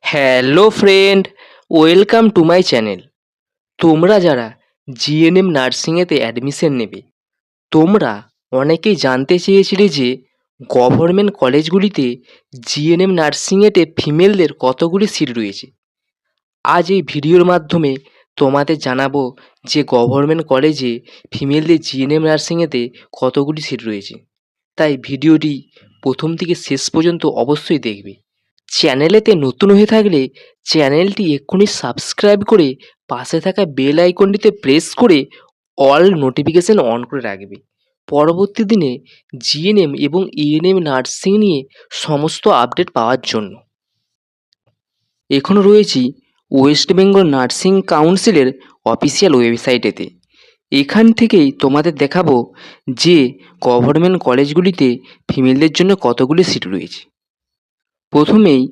Hello friend, welcome to my channel. তোমরা যারা GNM নার্সিংয়েতে admission নেবে, তোমরা অনেকেই জানতে চেয়েছিলে যে গভর্নমেন্ট কলেজগুলিতে জিএনএম নার্সিংয়েতে ফিমেলদের কতগুলি সিট রয়েছে। আজ এই ভিডিওর মাধ্যমে তোমাদের জানাবো যে গভর্নমেন্ট কলেজে ফিমেলদের জিএনএম নার্সিংয়েতে কতগুলি সিট রয়েছে। তাই ভিডিওটি প্রথম থেকে শেষ পর্যন্ত অবশ্যই দেখবে। চ্যানেলেতে নতুন হয়ে থাকলে চ্যানেলটি এক্ষুনি সাবস্ক্রাইব করে পাশে থাকা বেল আইকনটিতে প্রেস করে অল নোটিফিকেশন অন করে রাখবে। পরবর্তী দিনে জিএনএম এবং ইএনএম নার্সিং নিয়ে সমস্ত আপডেট পাওয়ার জন্য। এখনও রয়েছি ওয়েস্ট বেঙ্গল নার্সিং কাউন্সিলের অফিসিয়াল ওয়েবসাইটেতে। এখান থেকেই তোমাদের দেখাবো যে গভর্নমেন্ট কলেজগুলিতে ফিমেলদের জন্য কতগুলি সিট রয়েছে। প্রথমেই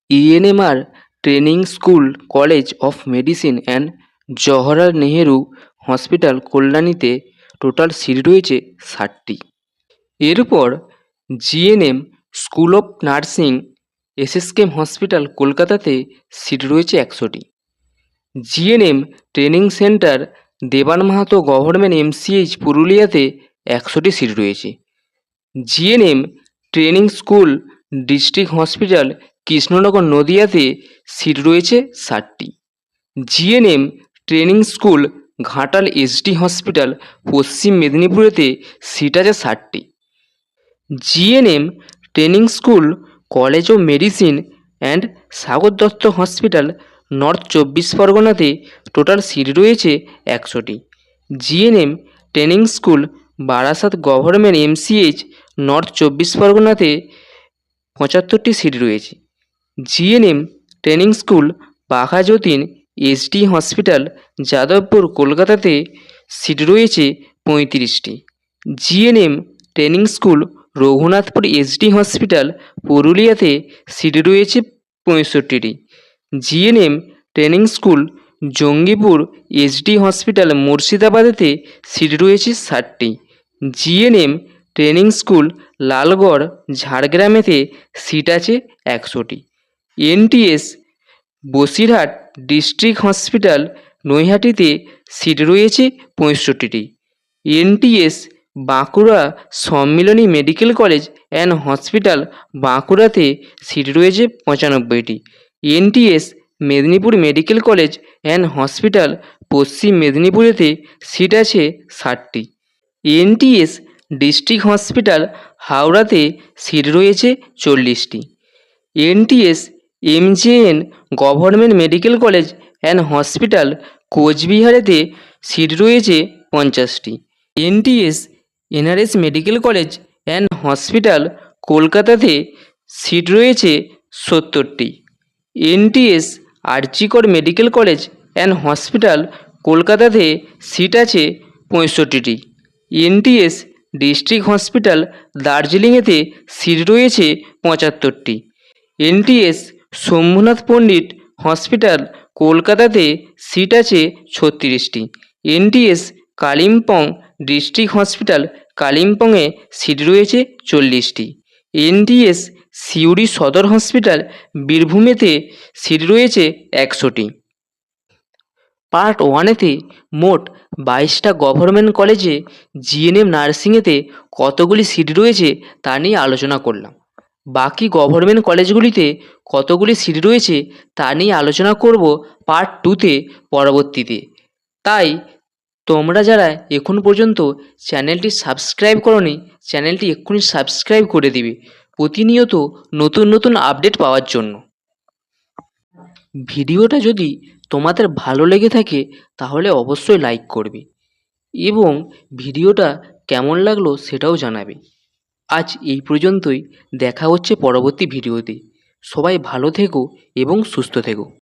ENMR training school college of medicine and Jawaharlal Nehru hospital কল্যাণীতে টোটাল সিট রয়েছে 60টি। এরপর GNM school of nursing SSKM hospital কলকাতাতে সিট রয়েছে 100টি। GNM training centre Deben Mahato government MCH পুরুলিয়াতে 100টি সিট রয়েছে। GNM training school district hospital Krishnanagar নদিয়াতে সিট রয়েছে 60টি। GNM training school Ghatal SD hospital Paschim মেদিনীপুরেতে সিট আছে 60টি। GNM training school college of medicine and Sagar Dutta hospital north 24 পরগনাতে টোটাল সিট রয়েছে 100টি। GNM training school Barasat government MCH north 24 পরগনাতে 75টি সিট রয়েছে। GNM training school Baghajatin SD hospital Jadavpur কলকাতাতে সিট রয়েছে 35টি। GNM training school Raghunathpur SD hospital পুরুলিয়াতে সিট রয়েছে 65টি। GNM training school Jangipur SD hospital মুর্শিদাবাদেতে সিট রয়েছে 60টি। জিএনএম ট্রেনিং স্কুল লালগড় ঝাড়গ্রামেতে সিট আছে 100টি। এনটিএস বসিরহাট ডিস্ট্রিক্ট হসপিটাল নৈহাটিতে সিট রয়েছে 65টি। NTS Bankura Sammilani medical college and hospital বাঁকুড়াতে সিট রয়েছে 95টি। NTS Medinipur medical college and hospital Paschim মেদিনীপুরেতে সিট আছে 60টি। এনটিএস ডিস্ট্রিক্ট হসপিটাল হাওড়াতে সিট রয়েছে 40টি। NTS MJN government medical college and hospital কোচবিহারেতে সিট রয়েছে 50টি। NTS NRS medical college and hospital কলকাতাতে সিট রয়েছে 70টি। NTS RG Kar medical college and hospital কলকাতাতে সিট আছে 65টি। এনটিএস ডিস্ট্রিক্ট হসপিটাল দার্জিলিংয়েতে সিট রয়েছে 75টি। এনটিএস শম্ভুনাথ পণ্ডিত হসপিটাল কলকাতাতে সিট আছে 36টি। এনটিএস কালিম্পং ডিস্ট্রিক্ট হসপিটাল কালিম্পংয়ে সিট রয়েছে 40টি। এনটিএস সিউড়ি সদর হসপিটাল বীরভূমেতে সিট রয়েছে 100টি। পার্ট 1এতে মোট 22টা গভর্নমেন্ট কলেজে জিএনএম নার্সিংয়েতে কতগুলি সিট রয়েছে তা নিয়ে আলোচনা করলাম। বাকি গভর্নমেন্ট কলেজগুলিতে কতগুলি সিট রয়েছে তা নিয়ে আলোচনা করব পার্ট 2তে পরবর্তীতে। তাই তোমরা যারা এখন পর্যন্ত চ্যানেলটি সাবস্ক্রাইব করোনি, চ্যানেলটি এক্ষুনি সাবস্ক্রাইব করে দিবে প্রতিনিয়ত নতুন নতুন আপডেট পাওয়ার জন্য। ভিডিওটা যদি তোমাদের ভালো লেগে থাকে তাহলে অবশ্যই লাইক করবে এবং ভিডিওটা কেমন লাগলো সেটাও জানাবে। আজ এই পর্যন্তই, দেখা হচ্ছে পরবর্তী ভিডিওতে। সবাই ভালো থেকো এবং সুস্থ থেকো।